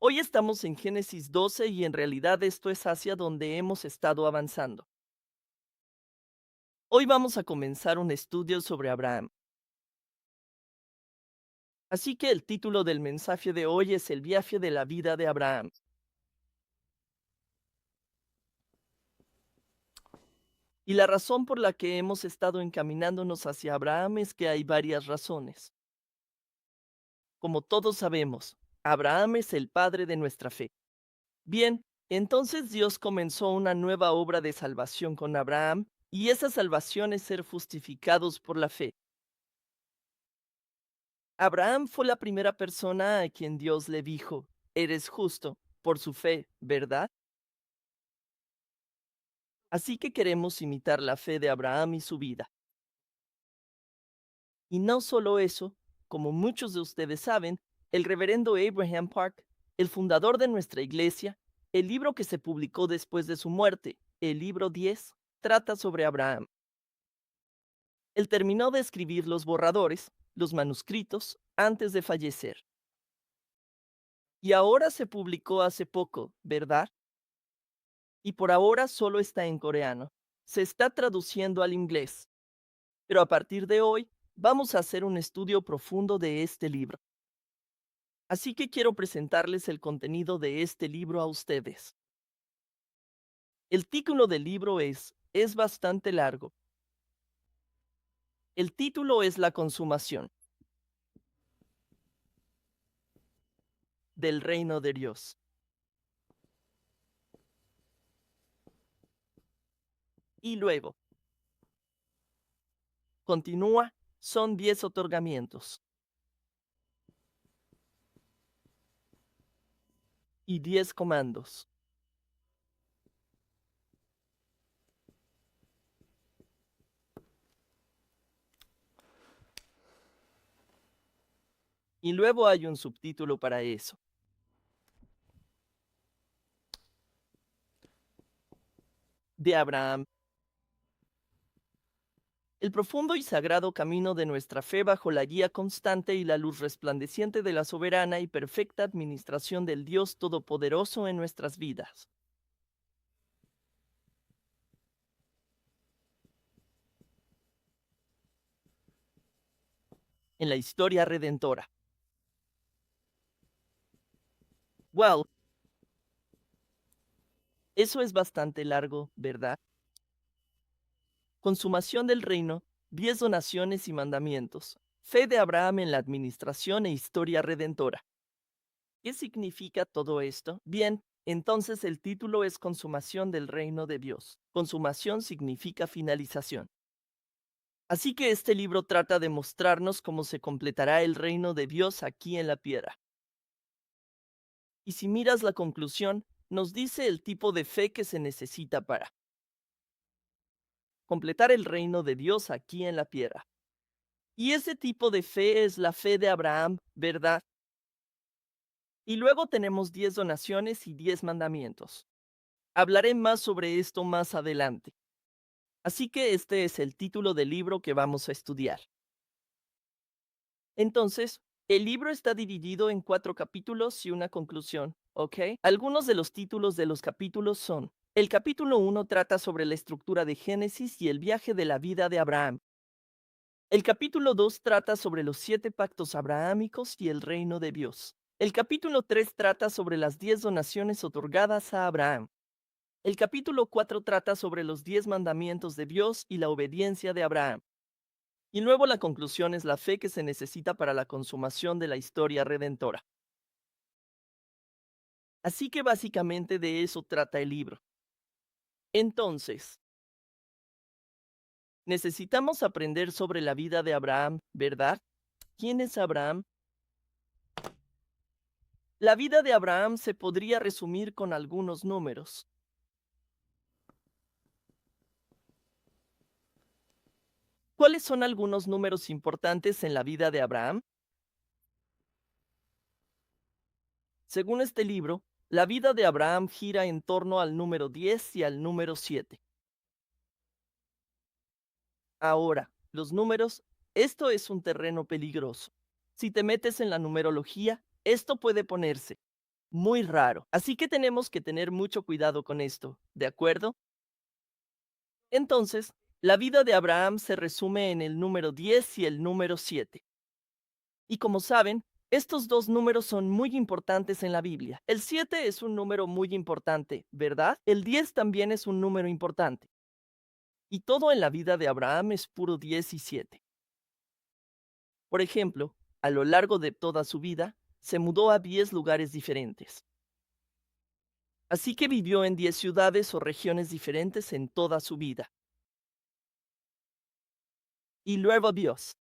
Hoy estamos en Génesis 12 y en realidad esto es hacia donde hemos estado avanzando. Hoy vamos a comenzar un estudio sobre Abraham. Así que el título del mensaje de hoy es El viaje de la vida de Abraham. Y la razón por la que hemos estado encaminándonos hacia Abraham es que hay varias razones. Como todos sabemos, Abraham es el padre de nuestra fe. Bien, entonces Dios comenzó una nueva obra de salvación con Abraham, y esa salvación es ser justificados por la fe. Abraham fue la primera persona a quien Dios le dijo, eres justo, por su fe, ¿verdad? Así que queremos imitar la fe de Abraham y su vida. Y no solo eso, como muchos de ustedes saben, el reverendo Abraham Park, el fundador de nuestra iglesia, el libro que se publicó después de su muerte, el libro 10, trata sobre Abraham. Él terminó de escribir los borradores, los manuscritos, antes de fallecer. Y ahora se publicó hace poco, ¿verdad? Y por ahora solo está en coreano. Se está traduciendo al inglés. Pero a partir de hoy, vamos a hacer un estudio profundo de este libro. Así que quiero presentarles el contenido de este libro a ustedes. El título del libro es bastante largo. El título es La consumación del reino de Dios. Y luego, continúa, son 10 otorgamientos y 10 comandos. Y luego hay un subtítulo para eso. De Abraham. El profundo y sagrado camino de nuestra fe bajo la guía constante y la luz resplandeciente de la soberana y perfecta administración del Dios Todopoderoso en nuestras vidas. En la historia redentora. Well, eso es bastante largo, ¿verdad? Consumación del reino, 10 donaciones y mandamientos. Fe de Abraham en la administración e historia redentora. ¿Qué significa todo esto? Bien, entonces el título es Consumación del reino de Dios. Consumación significa finalización. Así que este libro trata de mostrarnos cómo se completará el reino de Dios aquí en la tierra. Y si miras la conclusión, nos dice el tipo de fe que se necesita para completar el reino de Dios aquí en la tierra. Y ese tipo de fe es la fe de Abraham, ¿verdad? Y luego tenemos 10 donaciones y 10 mandamientos. Hablaré más sobre esto más adelante. Así que este es el título del libro que vamos a estudiar. Entonces, el libro está dividido en 4 capítulos y una conclusión, ¿ok? Algunos de los títulos de los capítulos son: el capítulo 1 trata sobre la estructura de Génesis y el viaje de la vida de Abraham. El capítulo 2 trata sobre los 7 pactos abrahámicos y el reino de Dios. El capítulo 3 trata sobre las 10 donaciones otorgadas a Abraham. El capítulo 4 trata sobre los 10 mandamientos de Dios y la obediencia de Abraham. Y luego la conclusión es la fe que se necesita para la consumación de la historia redentora. Así que básicamente de eso trata el libro. Entonces, necesitamos aprender sobre la vida de Abraham, ¿verdad? ¿Quién es Abraham? La vida de Abraham se podría resumir con algunos números. ¿Cuáles son algunos números importantes en la vida de Abraham? Según este libro, la vida de Abraham gira en torno al número 10 y al número 7. Ahora, los números, esto es un terreno peligroso. Si te metes en la numerología, esto puede ponerse muy raro. Así que tenemos que tener mucho cuidado con esto, ¿de acuerdo? Entonces, la vida de Abraham se resume en el número 10 y el número 7. Y como saben, estos dos números son muy importantes en la Biblia. El 7 es un número muy importante, ¿verdad? El 10 también es un número importante. Y todo en la vida de Abraham es puro 10 y 7. Por ejemplo, a lo largo de toda su vida, se mudó a 10 lugares diferentes. Así que vivió en 10 ciudades o regiones diferentes en toda su vida. Y luego Dios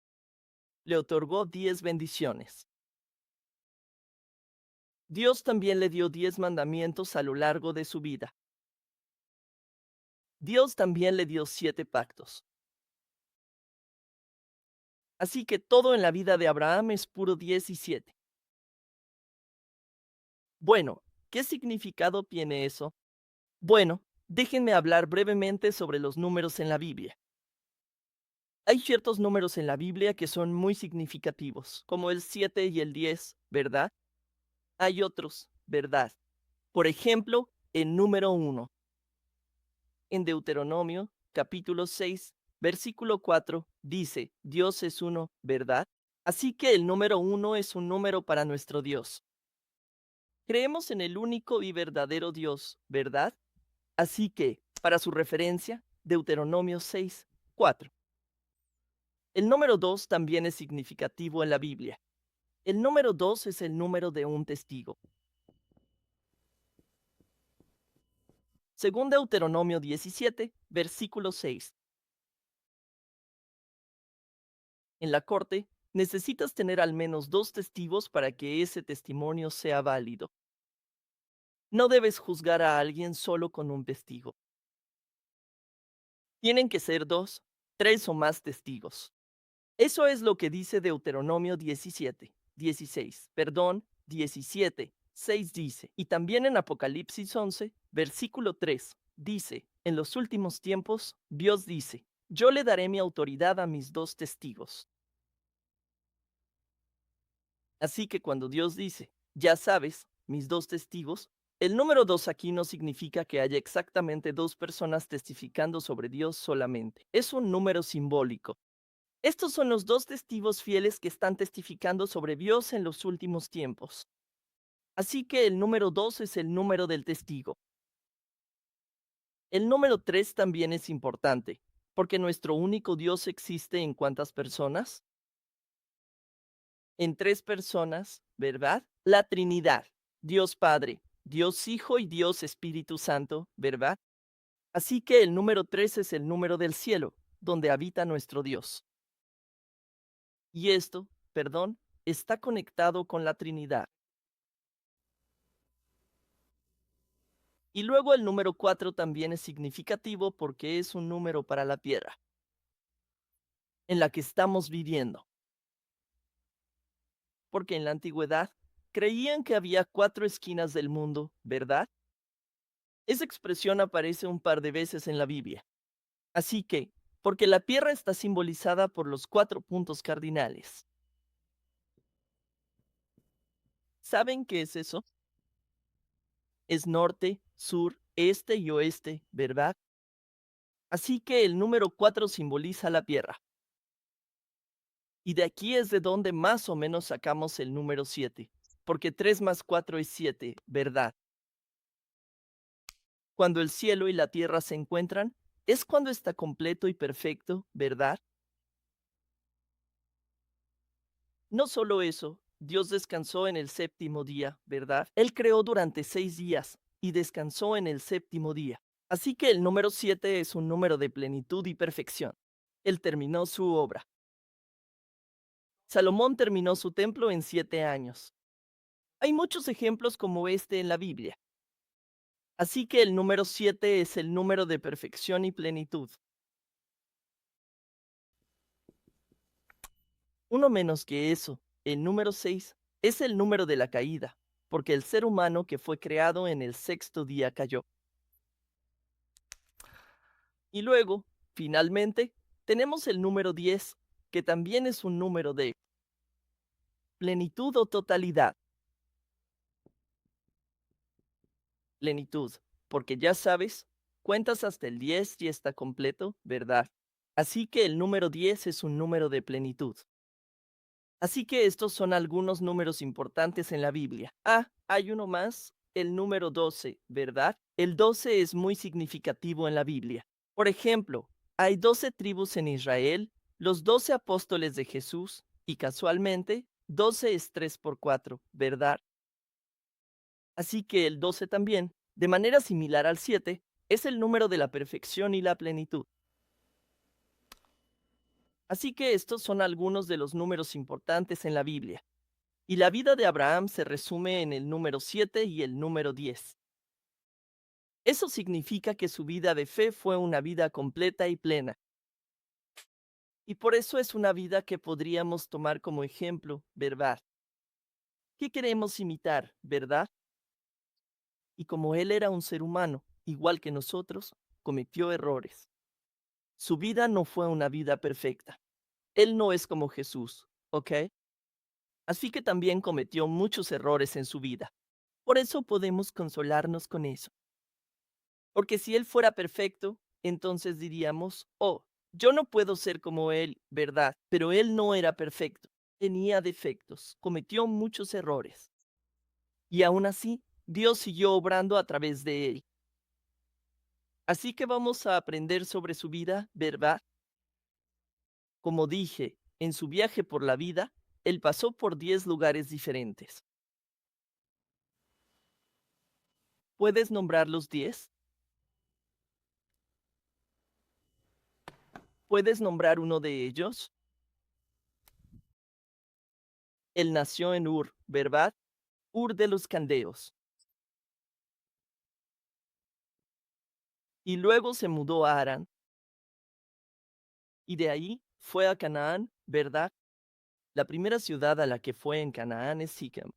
le otorgó 10 bendiciones. Dios también le dio 10 mandamientos a lo largo de su vida. Dios también le dio 7 pactos. Así que todo en la vida de Abraham es puro 10 y 7. Bueno, ¿qué significado tiene eso? Bueno, déjenme hablar brevemente sobre los números en la Biblia. Hay ciertos números en la Biblia que son muy significativos, como el 7 y el 10, ¿verdad? Hay otros, ¿verdad? Por ejemplo, el número 1. En Deuteronomio, capítulo 6, versículo 4, dice, Dios es uno, ¿verdad? Así que el número 1 es un número para nuestro Dios. Creemos en el único y verdadero Dios, ¿verdad? Así que, para su referencia, Deuteronomio 6, 4. El número 2 también es significativo en la Biblia. El número 2 es el número de un testigo. Según Deuteronomio 17, versículo 6. En la corte, necesitas tener al menos 2 testigos para que ese testimonio sea válido. No debes juzgar a alguien solo con un testigo. Tienen que ser 2, 3 o más testigos. Eso es lo que dice Deuteronomio 17, 16, perdón, 17, 6 dice, y también en Apocalipsis 11, versículo 3, dice, en los últimos tiempos, Dios dice, yo le daré mi autoridad a mis 2 testigos. Así que cuando Dios dice, ya sabes, mis 2 testigos, el número 2 aquí no significa que haya exactamente 2 personas testificando sobre Dios solamente. Es un número simbólico. Estos son los 2 testigos fieles que están testificando sobre Dios en los últimos tiempos. Así que el número 2 es el número del testigo. El número 3 también es importante, porque nuestro único Dios existe en cuántas personas? En 3 personas, ¿verdad? La Trinidad, Dios Padre, Dios Hijo y Dios Espíritu Santo, ¿verdad? Así que el número 3 es el número del cielo, donde habita nuestro Dios. Y esto, perdón, está conectado con la Trinidad. Y luego el número 4 también es significativo porque es un número para la tierra, en la que estamos viviendo. Porque en la antigüedad creían que había 4 esquinas del mundo, ¿verdad? Esa expresión aparece un par de veces en la Biblia. Así que, porque la tierra está simbolizada por los 4 puntos cardinales. ¿Saben qué es eso? Es norte, sur, este y oeste, ¿verdad? Así que el número 4 simboliza la tierra. Y de aquí es de donde más o menos sacamos el número 7, porque 3 más 4 es 7, ¿verdad? Cuando el cielo y la tierra se encuentran, es cuando está completo y perfecto, ¿verdad? No solo eso, Dios descansó en el séptimo día, ¿verdad? Él creó durante 6 días y descansó en el séptimo día. Así que el número 7 es un número de plenitud y perfección. Él terminó su obra. Salomón terminó su templo en 7 años. Hay muchos ejemplos como este en la Biblia. Así que el número 7 es el número de perfección y plenitud. Uno menos que eso, el número 6 es el número de la caída, porque el ser humano que fue creado en el sexto día cayó. Y luego, finalmente, tenemos el número 10, que también es un número de plenitud o totalidad. plenitud, porque ya sabes, cuentas hasta el 10 y está completo, ¿verdad? Así que el número 10 es un número de plenitud. Así que estos son algunos números importantes en la Biblia. Ah, hay uno más, el número 12, ¿verdad? El 12 es muy significativo en la Biblia. Por ejemplo, hay 12 tribus en Israel, los 12 apóstoles de Jesús, y casualmente, 12 es 3 por 4, ¿verdad? Así que el 12 también, de manera similar al 7, es el número de la perfección y la plenitud. Así que estos son algunos de los números importantes en la Biblia. Y la vida de Abraham se resume en el número 7 y el número 10. Eso significa que su vida de fe fue una vida completa y plena. Y por eso es una vida que podríamos tomar como ejemplo, ¿verdad? ¿Qué queremos imitar, verdad? Y como él era un ser humano, igual que nosotros, cometió errores. Su vida no fue una vida perfecta. Él no es como Jesús, ¿ok? Así que también cometió muchos errores en su vida. Por eso podemos consolarnos con eso. Porque si él fuera perfecto, entonces diríamos, oh, yo no puedo ser como él, ¿verdad? Pero él no era perfecto, tenía defectos, cometió muchos errores. Y aún así, Dios siguió obrando a través de él. Así que vamos a aprender sobre su vida, ¿verdad? Como dije, en su viaje por la vida, él pasó por 10 lugares diferentes. ¿Puedes nombrar los 10? ¿Puedes nombrar uno de ellos? Él nació en Ur, ¿verdad? Ur de los Caldeos. Y luego se mudó a Harán, y de ahí fue a Canaán, ¿verdad? La primera ciudad a la que fue en Canaán es Sichem.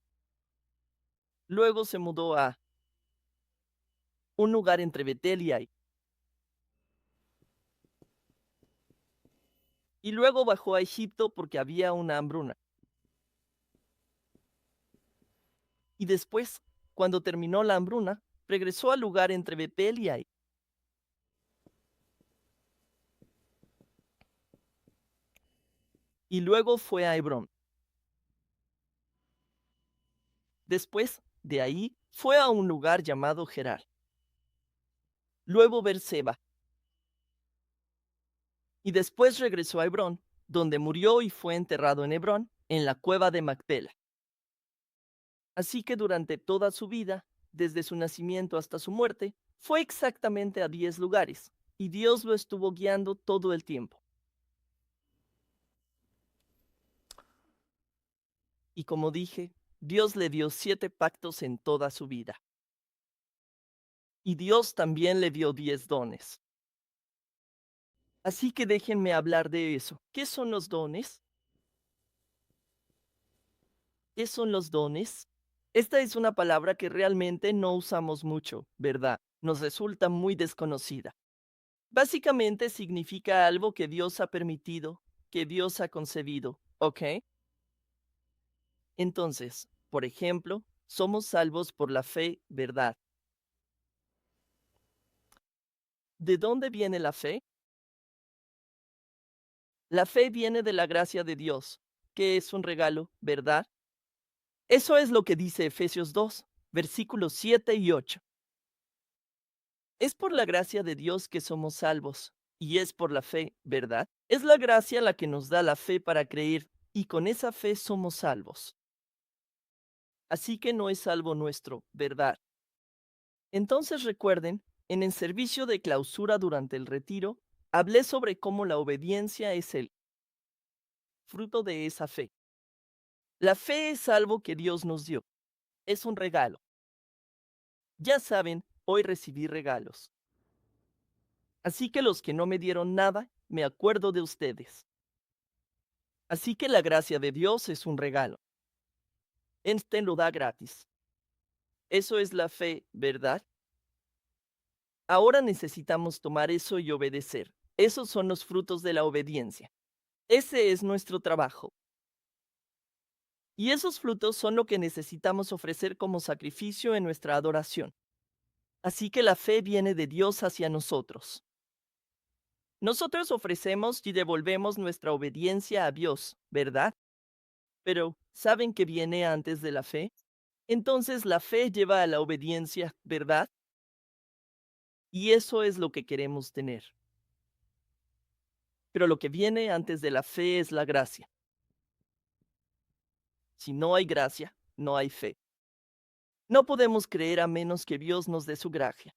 Luego se mudó a un lugar entre Betel y Ai. Y luego bajó a Egipto porque había una hambruna. Y después, cuando terminó la hambruna, regresó al lugar entre Betel y Ai. Y luego fue a Hebrón. Después, de ahí, fue a un lugar llamado Gerar. Luego Berseba. Y después regresó a Hebrón, donde murió y fue enterrado en Hebrón, en la cueva de Macpela. Así que durante toda su vida, desde su nacimiento hasta su muerte, fue exactamente a 10 lugares, y Dios lo estuvo guiando todo el tiempo. Y como dije, Dios le dio 7 pactos en toda su vida. Y Dios también le dio 10 dones. Así que déjenme hablar de eso. ¿Qué son los dones? ¿Qué son los dones? Esta es una palabra que realmente no usamos mucho, ¿verdad? Nos resulta muy desconocida. Básicamente significa algo que Dios ha permitido, que Dios ha concebido, ¿ok? Entonces, por ejemplo, somos salvos por la fe, ¿verdad? ¿De dónde viene la fe? La fe viene de la gracia de Dios, que es un regalo, ¿verdad? Eso es lo que dice Efesios 2, versículos 7 y 8. Es por la gracia de Dios que somos salvos, y es por la fe, ¿verdad? Es la gracia la que nos da la fe para creer, y con esa fe somos salvos. Así que no es salvo nuestro, ¿verdad? Entonces recuerden, en el servicio de clausura durante el retiro, hablé sobre cómo la obediencia es el fruto de esa fe. La fe es algo que Dios nos dio, es un regalo. Ya saben, hoy recibí regalos. Así que los que no me dieron nada, me acuerdo de ustedes. Así que la gracia de Dios es un regalo. Este lo da gratis. Eso es la fe, ¿verdad? Ahora necesitamos tomar eso y obedecer. Esos son los frutos de la obediencia. Ese es nuestro trabajo. Y esos frutos son lo que necesitamos ofrecer como sacrificio en nuestra adoración. Así que la fe viene de Dios hacia nosotros. Nosotros ofrecemos y devolvemos nuestra obediencia a Dios, ¿verdad? Pero, ¿saben que viene antes de la fe? Entonces la fe lleva a la obediencia, ¿verdad? Y eso es lo que queremos tener. Pero lo que viene antes de la fe es la gracia. Si no hay gracia, no hay fe. No podemos creer a menos que Dios nos dé su gracia.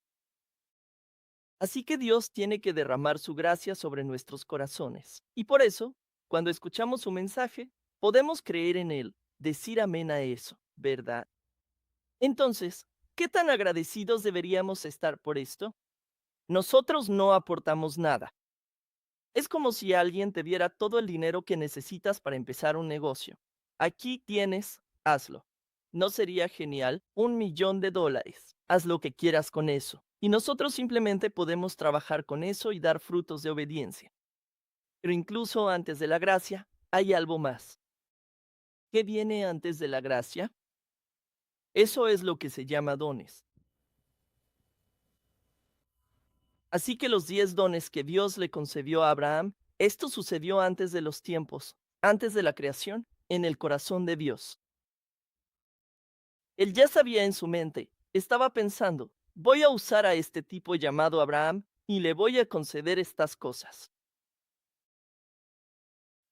Así que Dios tiene que derramar su gracia sobre nuestros corazones. Y por eso, cuando escuchamos su mensaje, podemos creer en él, decir amén a eso, ¿verdad? Entonces, ¿qué tan agradecidos deberíamos estar por esto? Nosotros no aportamos nada. Es como si alguien te diera todo el dinero que necesitas para empezar un negocio. Aquí tienes, hazlo. ¿No sería genial? $1.000.000. Haz lo que quieras con eso. Y nosotros simplemente podemos trabajar con eso y dar frutos de obediencia. Pero incluso antes de la gracia, hay algo más. ¿Qué viene antes de la gracia? Eso es lo que se llama dones. Así que los 10 dones que Dios le concedió a Abraham, esto sucedió antes de los tiempos, antes de la creación, en el corazón de Dios. Él ya sabía en su mente, estaba pensando, voy a usar a este tipo llamado Abraham y le voy a conceder estas cosas.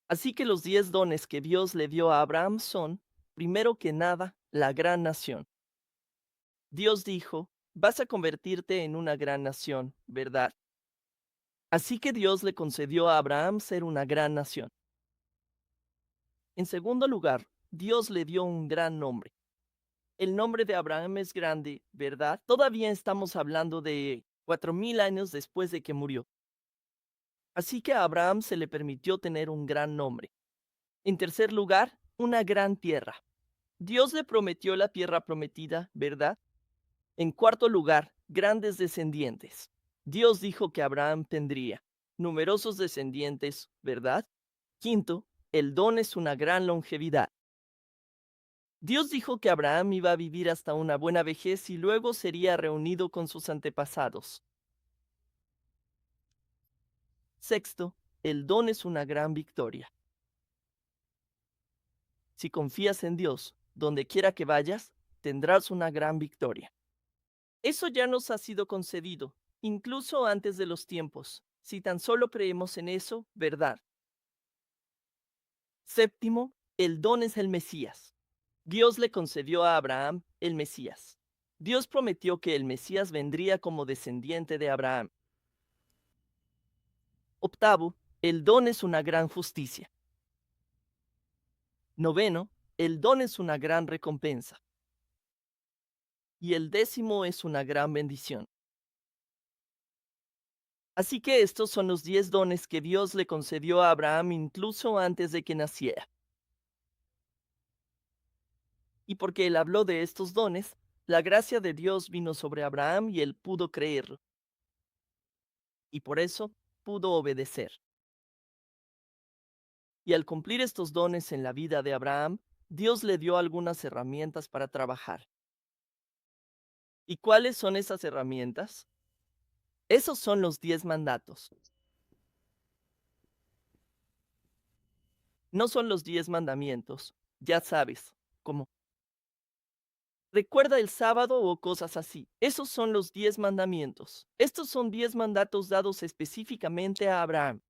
Así que los 10 dones que Dios le dio a Abraham son, primero que nada, la gran nación. Dios dijo, vas a convertirte en una gran nación, ¿verdad? Así que Dios le concedió a Abraham ser una gran nación. En segundo lugar, Dios le dio un gran nombre. El nombre de Abraham es grande, ¿verdad? Todavía estamos hablando de 4.000 años después de que murió. Así que a Abraham se le permitió tener un gran nombre. En tercer lugar, una gran tierra. Dios le prometió la tierra prometida, ¿verdad? En cuarto lugar, grandes descendientes. Dios dijo que Abraham tendría numerosos descendientes, ¿verdad? Quinto, el don es una gran longevidad. Dios dijo que Abraham iba a vivir hasta una buena vejez y luego sería reunido con sus antepasados. Sexto, el don es una gran victoria. Si confías en Dios, donde quiera que vayas, tendrás una gran victoria. Eso ya nos ha sido concedido, incluso antes de los tiempos, si tan solo creemos en eso, ¿verdad? Séptimo, el don es el Mesías. Dios le concedió a Abraham el Mesías. Dios prometió que el Mesías vendría como descendiente de Abraham. Octavo, el don es una gran justicia. Noveno, el don es una gran recompensa. Y el décimo es una gran bendición. Así que estos son los 10 dones que Dios le concedió a Abraham incluso antes de que naciera. Y porque él habló de estos dones, la gracia de Dios vino sobre Abraham y él pudo creerlo. Y por eso pudo obedecer. Y al cumplir estos dones en la vida de Abraham, Dios le dio algunas herramientas para trabajar. ¿Y cuáles son esas herramientas? Esos son los 10 mandatos. No son los 10 mandamientos, ya sabes, como recuerda el sábado o cosas así. Esos son los 10 mandamientos. Estos son 10 mandatos dados específicamente a Abraham.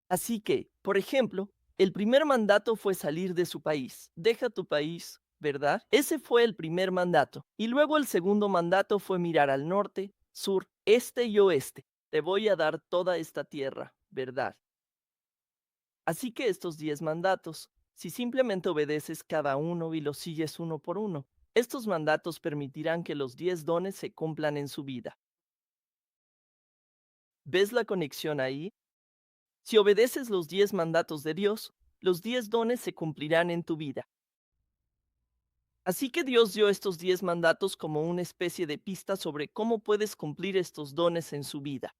Así que, por ejemplo, el primer mandato fue salir de su país. Deja tu país, ¿verdad? Ese fue el primer mandato. Y luego el segundo mandato fue mirar al norte, sur, este y oeste. Te voy a dar toda esta tierra, ¿verdad? Así que estos 10 mandatos, si simplemente obedeces cada uno y los sigues uno por uno, estos mandatos permitirán que los 10 dones se cumplan en su vida. ¿Ves la conexión ahí? Si obedeces los 10 mandatos de Dios, los 10 dones se cumplirán en tu vida. Así que Dios dio estos 10 mandatos como una especie de pista sobre cómo puedes cumplir estos dones en su vida.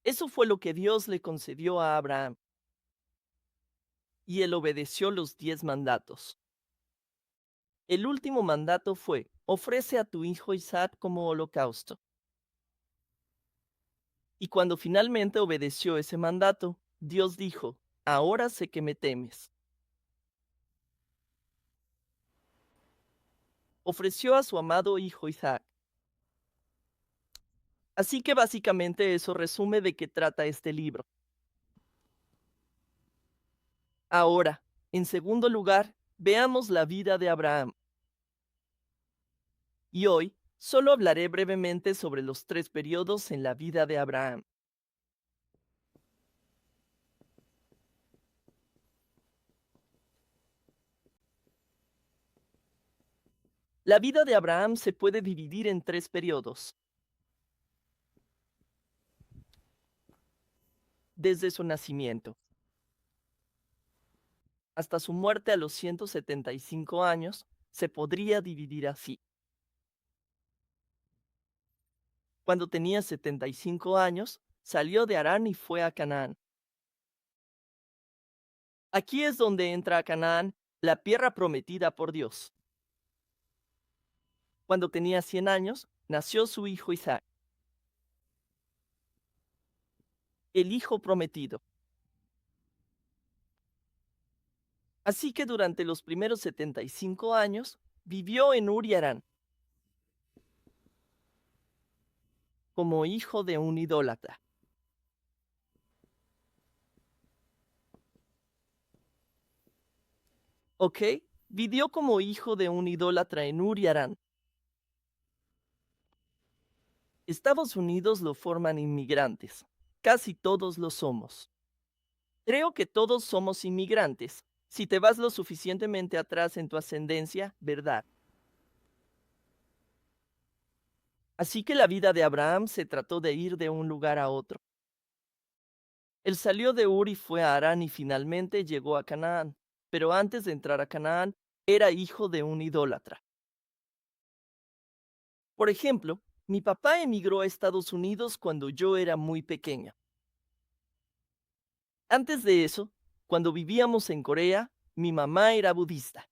Eso fue lo que Dios le concedió a Abraham, y él obedeció los 10 mandatos. El último mandato fue, ofrece a tu hijo Isaac como holocausto. Y cuando finalmente obedeció ese mandato, Dios dijo, ahora sé que me temes. Ofreció a su amado hijo Isaac. Así que básicamente eso resume de qué trata este libro. Ahora, en segundo lugar, veamos la vida de Abraham. Y hoy solo hablaré brevemente sobre los tres periodos en la vida de Abraham. La vida de Abraham se puede dividir en tres periodos. Desde su nacimiento hasta su muerte a los 175 años, se podría dividir así. Cuando tenía 75 años, salió de Harán y fue a Canaán. Aquí es donde entra a Canaán, la tierra prometida por Dios. Cuando tenía 100 años, nació su hijo Isaac, el hijo prometido. Así que durante los primeros 75 años, vivió en Ur y Harán, como hijo de un idólatra. ¿Ok? Vivió como hijo de un idólatra en Ur y Harán. Estados Unidos lo forman inmigrantes. Casi todos lo somos. Creo que todos somos inmigrantes. Si te vas lo suficientemente atrás en tu ascendencia, ¿verdad? Así que la vida de Abraham se trató de ir de un lugar a otro. Él salió de Ur y fue a Harán y finalmente llegó a Canaán. Pero antes de entrar a Canaán, era hijo de un idólatra. Por ejemplo, mi papá emigró a Estados Unidos cuando yo era muy pequeña. Antes de eso, cuando vivíamos en Corea, mi mamá era budista.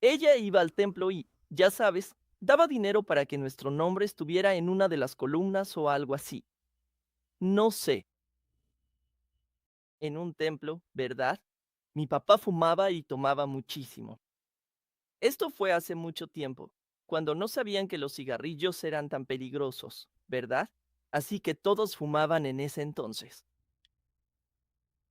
Ella iba al templo y, ya sabes, daba dinero para que nuestro nombre estuviera en una de las columnas o algo así. No sé, en un templo, ¿verdad? Mi papá fumaba y tomaba muchísimo. Esto fue hace mucho tiempo, cuando no sabían que los cigarrillos eran tan peligrosos, ¿verdad? Así que todos fumaban en ese entonces.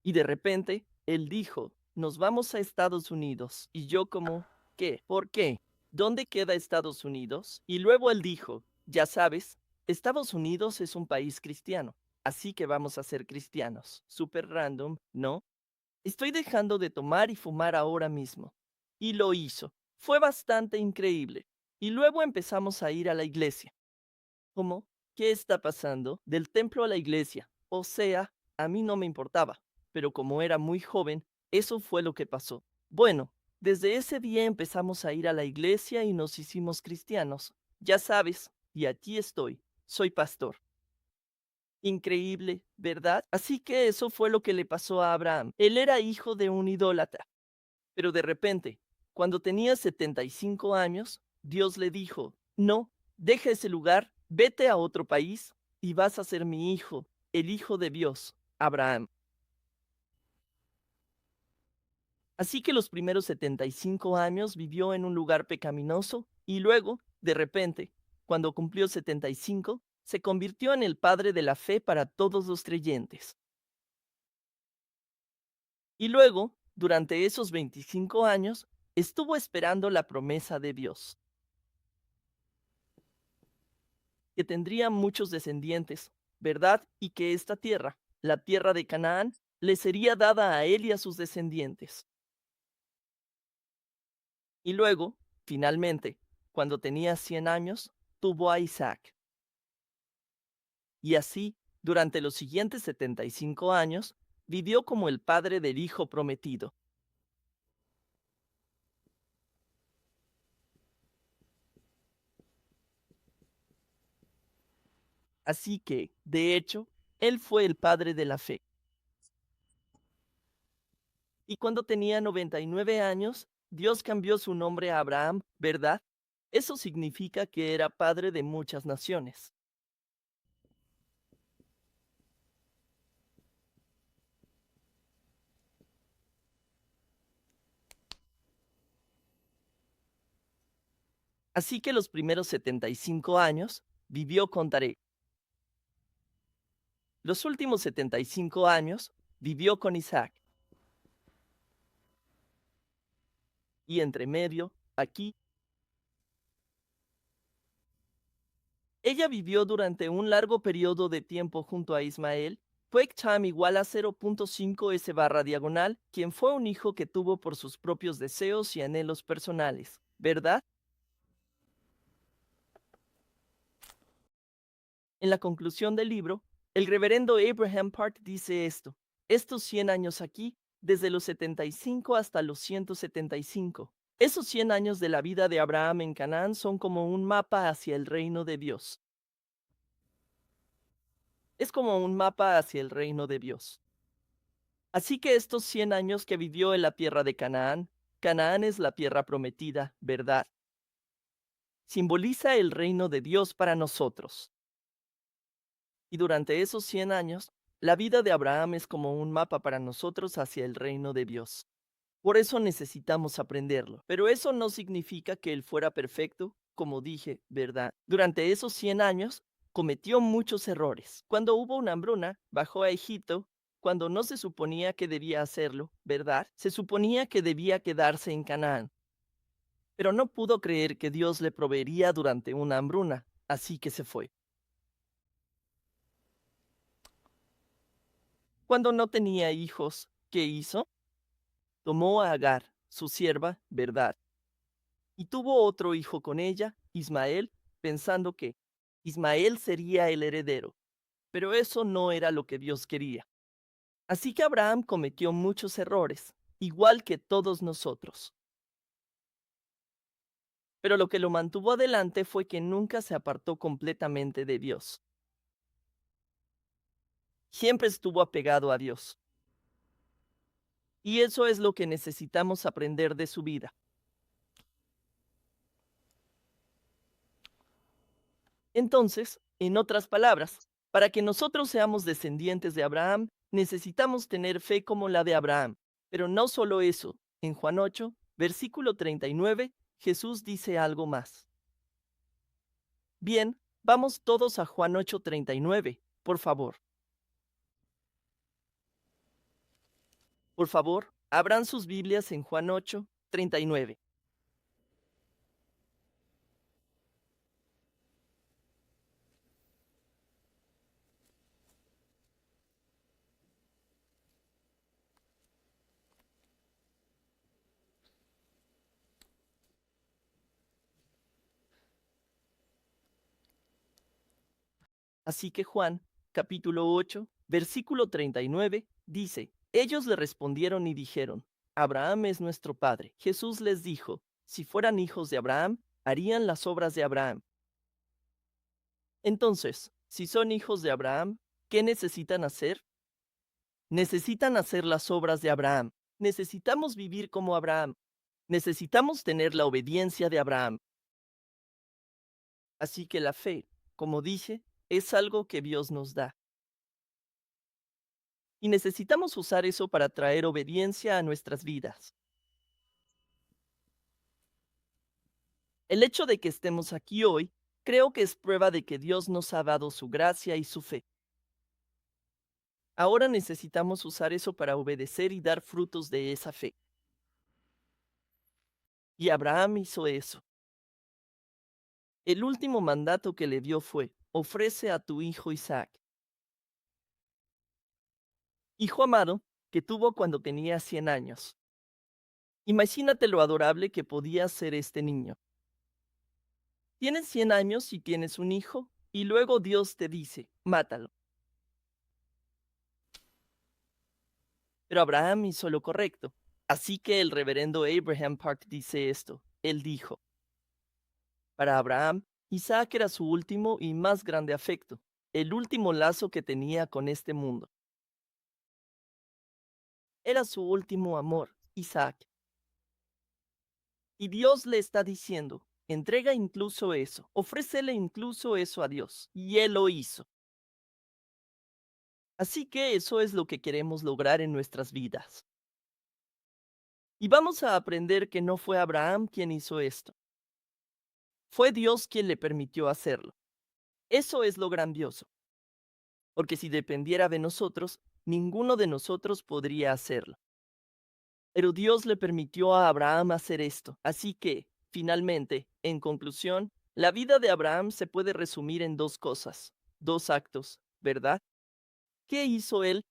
Y de repente, él dijo, nos vamos a Estados Unidos. Y yo como, ¿qué? ¿Por qué? ¿Dónde queda Estados Unidos? Y luego él dijo, ya sabes, Estados Unidos es un país cristiano, así que vamos a ser cristianos. Súper random, ¿no? Estoy dejando de tomar y fumar ahora mismo. Y lo hizo. Fue bastante increíble. Y luego empezamos a ir a la iglesia. ¿Cómo? ¿Qué está pasando? Del templo a la iglesia. O sea, a mí no me importaba, pero como era muy joven, eso fue lo que pasó. Bueno, desde ese día empezamos a ir a la iglesia y nos hicimos cristianos. Ya sabes, y aquí estoy. Soy pastor. Increíble, ¿verdad? Así que eso fue lo que le pasó a Abraham. Él era hijo de un idólatra. Pero de repente, cuando tenía 75 años, Dios le dijo, no, deja ese lugar, vete a otro país y vas a ser mi hijo, el hijo de Dios, Abraham. Así que los primeros 75 años vivió en un lugar pecaminoso y luego, de repente, cuando cumplió 75, se convirtió en el padre de la fe para todos los creyentes. Y luego, durante esos 25 años, estuvo esperando la promesa de Dios, que tendría muchos descendientes, ¿verdad? Y que esta tierra, la tierra de Canaán, le sería dada a él y a sus descendientes. Y luego, finalmente, cuando tenía 100 años, tuvo a Isaac. Y así, durante los siguientes 75 años, vivió como el padre del hijo prometido. Así que, de hecho, él fue el padre de la fe. Y cuando tenía 99 años, Dios cambió su nombre a Abraham, ¿verdad? Eso significa que era padre de muchas naciones. Así que los primeros 75 años vivió con Taré. Los últimos 75 años vivió con Isaac. Y entre medio, aquí, ella vivió durante un largo periodo de tiempo junto a Ismael. Quick time igual a 0.5 s barra diagonal, quien fue un hijo que tuvo por sus propios deseos y anhelos personales, ¿verdad? En la conclusión del libro, el reverendo Abraham Park dice esto: estos 100 años aquí, desde los 75 hasta los 175, esos 100 años de la vida de Abraham en Canaán son como un mapa hacia el reino de Dios. Es como un mapa hacia el reino de Dios. Así que estos 100 años que vivió en la tierra de Canaán, Canaán es la tierra prometida, ¿verdad? Simboliza el reino de Dios para nosotros. Y durante esos 100 años, la vida de Abraham es como un mapa para nosotros hacia el reino de Dios. Por eso necesitamos aprenderlo. Pero eso no significa que él fuera perfecto, como dije, ¿verdad? Durante esos 100 años, cometió muchos errores. Cuando hubo una hambruna, bajó a Egipto, cuando no se suponía que debía hacerlo, ¿verdad? Se suponía que debía quedarse en Canaán. Pero no pudo creer que Dios le proveería durante una hambruna, así que se fue. Cuando no tenía hijos, ¿qué hizo? Tomó a Agar, su sierva, ¿verdad? Y tuvo otro hijo con ella, Ismael, pensando que Ismael sería el heredero. Pero eso no era lo que Dios quería. Así que Abraham cometió muchos errores, igual que todos nosotros. Pero lo que lo mantuvo adelante fue que nunca se apartó completamente de Dios. Siempre estuvo apegado a Dios. Y eso es lo que necesitamos aprender de su vida. Entonces, en otras palabras, para que nosotros seamos descendientes de Abraham, necesitamos tener fe como la de Abraham. Pero no solo eso. En Juan 8, versículo 39, Jesús dice algo más. Bien, vamos todos a Juan 8:39, por favor. Por favor, abran sus Biblias en Juan 8:39. Así que Juan, capítulo 8, versículo 39, dice, ellos le respondieron y dijeron, Abraham es nuestro padre. Jesús les dijo, si fueran hijos de Abraham, harían las obras de Abraham. Entonces, si son hijos de Abraham, ¿qué necesitan hacer? Necesitan hacer las obras de Abraham. Necesitamos vivir como Abraham. Necesitamos tener la obediencia de Abraham. Así que la fe, como dije, es algo que Dios nos da. Y necesitamos usar eso para traer obediencia a nuestras vidas. El hecho de que estemos aquí hoy, creo que es prueba de que Dios nos ha dado su gracia y su fe. Ahora necesitamos usar eso para obedecer y dar frutos de esa fe. Y Abraham hizo eso. El último mandato que le dio fue, ofrece a tu hijo Isaac. Hijo amado, que tuvo cuando tenía 100 años. Imagínate lo adorable que podía ser este niño. Tienes 100 años y tienes un hijo, y luego Dios te dice, mátalo. Pero Abraham hizo lo correcto. Así que el reverendo Abraham Park dice esto. Él dijo, para Abraham, Isaac era su último y más grande afecto, el último lazo que tenía con este mundo. Era su último amor, Isaac. Y Dios le está diciendo, Entrega incluso eso, ofrécele incluso eso a Dios. Y Él lo hizo. Así que eso es lo que queremos lograr en nuestras vidas. Y vamos a aprender que no fue Abraham quien hizo esto. Fue Dios quien le permitió hacerlo. Eso es lo grandioso. Porque si dependiera de nosotros, ninguno de nosotros podría hacerlo. Pero Dios le permitió a Abraham hacer esto. Así que, finalmente, en conclusión, la vida de Abraham se puede resumir en dos cosas, dos actos, ¿verdad? ¿Qué hizo él?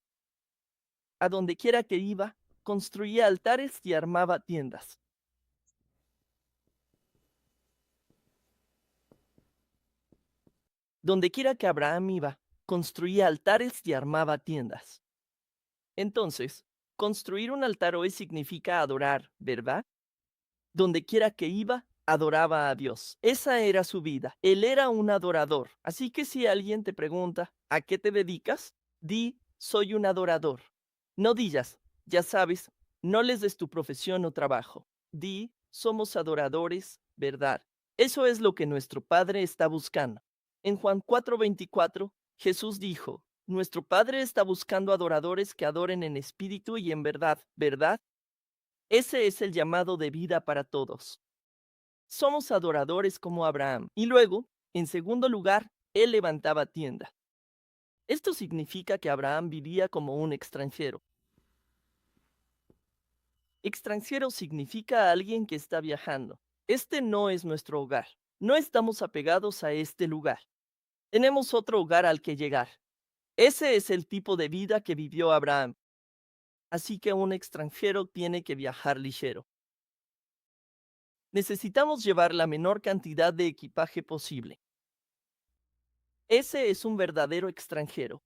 A donde quiera que iba, construía altares y armaba tiendas. Donde quiera que Abraham iba, construía altares y armaba tiendas. Entonces, construir un altar hoy significa adorar, ¿verdad? Donde quiera que iba, adoraba a Dios. Esa era su vida. Él era un adorador. Así que si alguien te pregunta, ¿a qué te dedicas? Di, soy un adorador. No digas, ya sabes, no les des tu profesión o trabajo. Di, somos adoradores, ¿verdad? Eso es lo que nuestro Padre está buscando. En Juan 4:24, Jesús dijo, nuestro Padre está buscando adoradores que adoren en espíritu y en verdad, ¿verdad? Ese es el llamado de vida para todos. Somos adoradores como Abraham. Y luego, en segundo lugar, él levantaba tienda. Esto significa que Abraham vivía como un extranjero. Extranjero significa alguien que está viajando. Este no es nuestro hogar. No estamos apegados a este lugar. Tenemos otro hogar al que llegar. Ese es el tipo de vida que vivió Abraham. Así que un extranjero tiene que viajar ligero. Necesitamos llevar la menor cantidad de equipaje posible. Ese es un verdadero extranjero.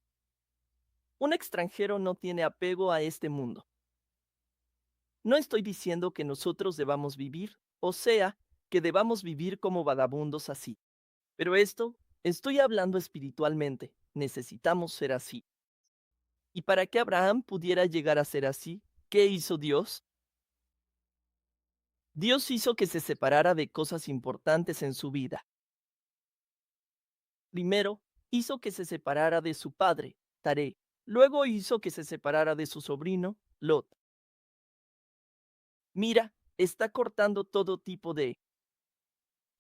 Un extranjero no tiene apego a este mundo. No estoy diciendo que nosotros debamos vivir, o sea, que debamos vivir como vagabundos así. Pero estoy hablando espiritualmente. Necesitamos ser así. Y para que Abraham pudiera llegar a ser así, ¿qué hizo Dios? Dios hizo que se separara de cosas importantes en su vida. Primero, hizo que se separara de su padre, Taré. Luego hizo que se separara de su sobrino, Lot. Mira, está cortando todo tipo de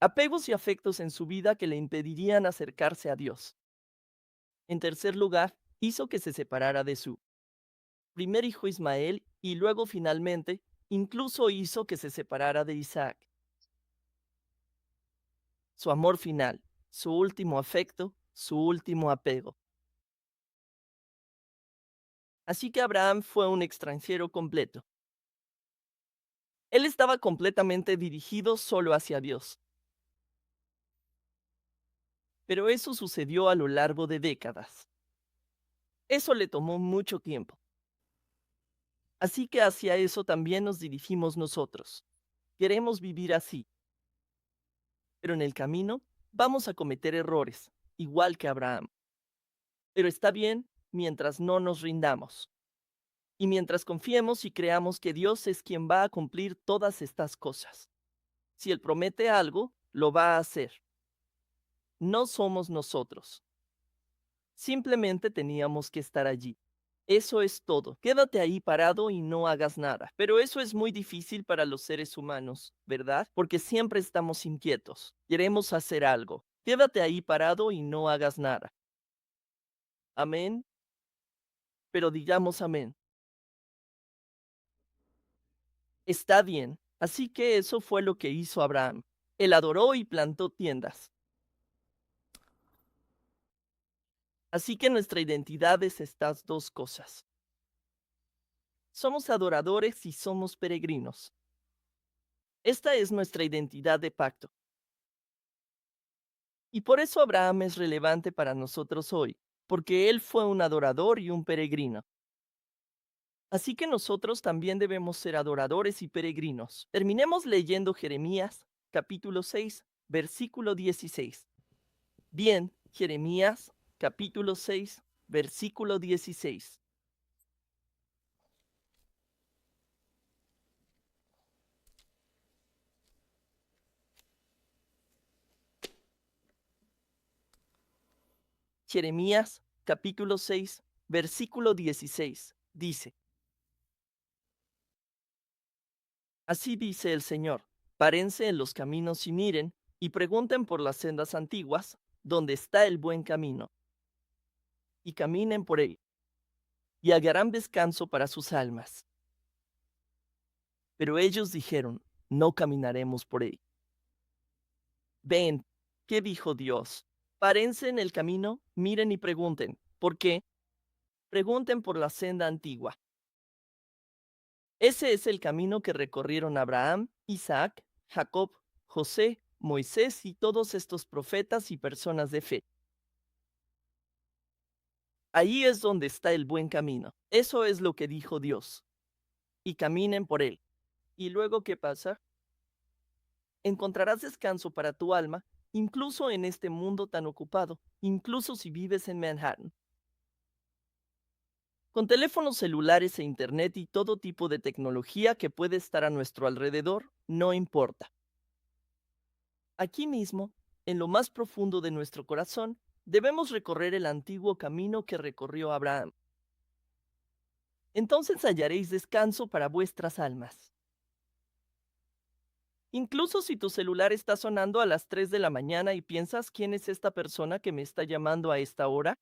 apegos y afectos en su vida que le impedirían acercarse a Dios. En tercer lugar, hizo que se separara de su primer hijo Ismael y luego finalmente, incluso hizo que se separara de Isaac. Su amor final, su último afecto, su último apego. Así que Abraham fue un extranjero completo. Él estaba completamente dirigido solo hacia Dios. Pero eso sucedió a lo largo de décadas. Eso le tomó mucho tiempo. Así que hacia eso también nos dirigimos nosotros. Queremos vivir así. Pero en el camino vamos a cometer errores, igual que Abraham. Pero está bien mientras no nos rindamos. Y mientras confiemos y creamos que Dios es quien va a cumplir todas estas cosas. Si Él promete algo, lo va a hacer. No somos nosotros. Simplemente teníamos que estar allí. Eso es todo. Quédate ahí parado y no hagas nada. Pero eso es muy difícil para los seres humanos, ¿verdad? Porque siempre estamos inquietos. Queremos hacer algo. Quédate ahí parado y no hagas nada. Amén. Pero digamos amén. Está bien. Así que eso fue lo que hizo Abraham. Él adoró y plantó tiendas. Así que nuestra identidad es estas dos cosas. Somos adoradores y somos peregrinos. Esta es nuestra identidad de pacto. Y por eso Abraham es relevante para nosotros hoy, porque él fue un adorador y un peregrino. Así que nosotros también debemos ser adoradores y peregrinos. Terminemos leyendo Jeremías, capítulo 6, versículo 16. Bien, Jeremías, capítulo 6, versículo 16. Jeremías, capítulo 6, versículo 16, dice: Así dice el Señor, párense en los caminos y miren, y pregunten por las sendas antiguas, donde está el buen camino, y caminen por él, y hallarán descanso para sus almas. Pero ellos dijeron, no caminaremos por él. Ven, ¿qué dijo Dios? Párense en el camino, miren y pregunten. ¿Por qué? Pregunten por la senda antigua. Ese es el camino que recorrieron Abraham, Isaac, Jacob, José, Moisés y todos estos profetas y personas de fe. Ahí es donde está el buen camino. Eso es lo que dijo Dios. Y caminen por él. ¿Y luego qué pasa? Encontrarás descanso para tu alma, incluso en este mundo tan ocupado, incluso si vives en Manhattan. Con teléfonos celulares e internet y todo tipo de tecnología que puede estar a nuestro alrededor, no importa. Aquí mismo, en lo más profundo de nuestro corazón, debemos recorrer el antiguo camino que recorrió Abraham. Entonces hallaréis descanso para vuestras almas. Incluso si tu celular está sonando a las 3 de la mañana y piensas quién es esta persona que me está llamando a esta hora,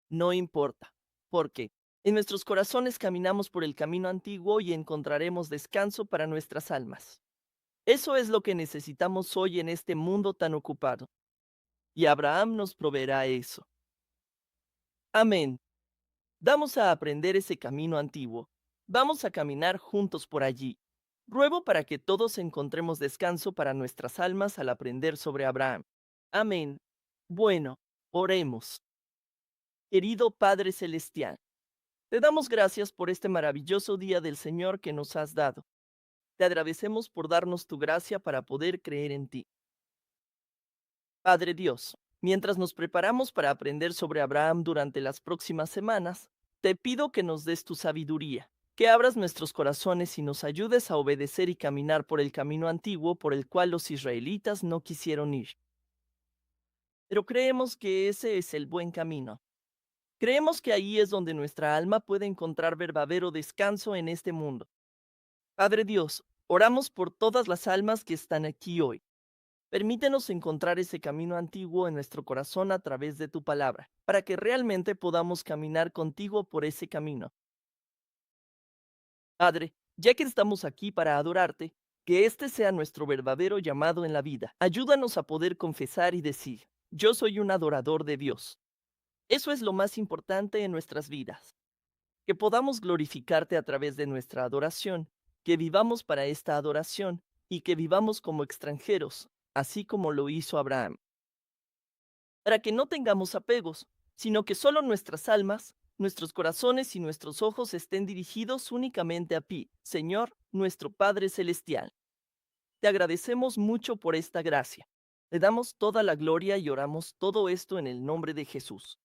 no importa. Porque en nuestros corazones caminamos por el camino antiguo y encontraremos descanso para nuestras almas. Eso es lo que necesitamos hoy en este mundo tan ocupado. Y Abraham nos proveerá eso. Amén. Vamos a aprender ese camino antiguo. Vamos a caminar juntos por allí. Ruego para que todos encontremos descanso para nuestras almas al aprender sobre Abraham. Amén. Bueno, oremos. Querido Padre Celestial, te damos gracias por este maravilloso día del Señor que nos has dado. Te agradecemos por darnos tu gracia para poder creer en ti. Padre Dios, mientras nos preparamos para aprender sobre Abraham durante las próximas semanas, te pido que nos des tu sabiduría, que abras nuestros corazones y nos ayudes a obedecer y caminar por el camino antiguo por el cual los israelitas no quisieron ir. Pero creemos que ese es el buen camino. Creemos que ahí es donde nuestra alma puede encontrar verdadero descanso en este mundo. Padre Dios, oramos por todas las almas que están aquí hoy. Permítenos encontrar ese camino antiguo en nuestro corazón a través de tu palabra, para que realmente podamos caminar contigo por ese camino. Padre, ya que estamos aquí para adorarte, que este sea nuestro verdadero llamado en la vida. Ayúdanos a poder confesar y decir, yo soy un adorador de Dios. Eso es lo más importante en nuestras vidas. Que podamos glorificarte a través de nuestra adoración, que vivamos para esta adoración y que vivamos como extranjeros, así como lo hizo Abraham. Para que no tengamos apegos, sino que solo nuestras almas, nuestros corazones y nuestros ojos estén dirigidos únicamente a ti, Señor, nuestro Padre Celestial. Te agradecemos mucho por esta gracia. Le damos toda la gloria y oramos todo esto en el nombre de Jesús.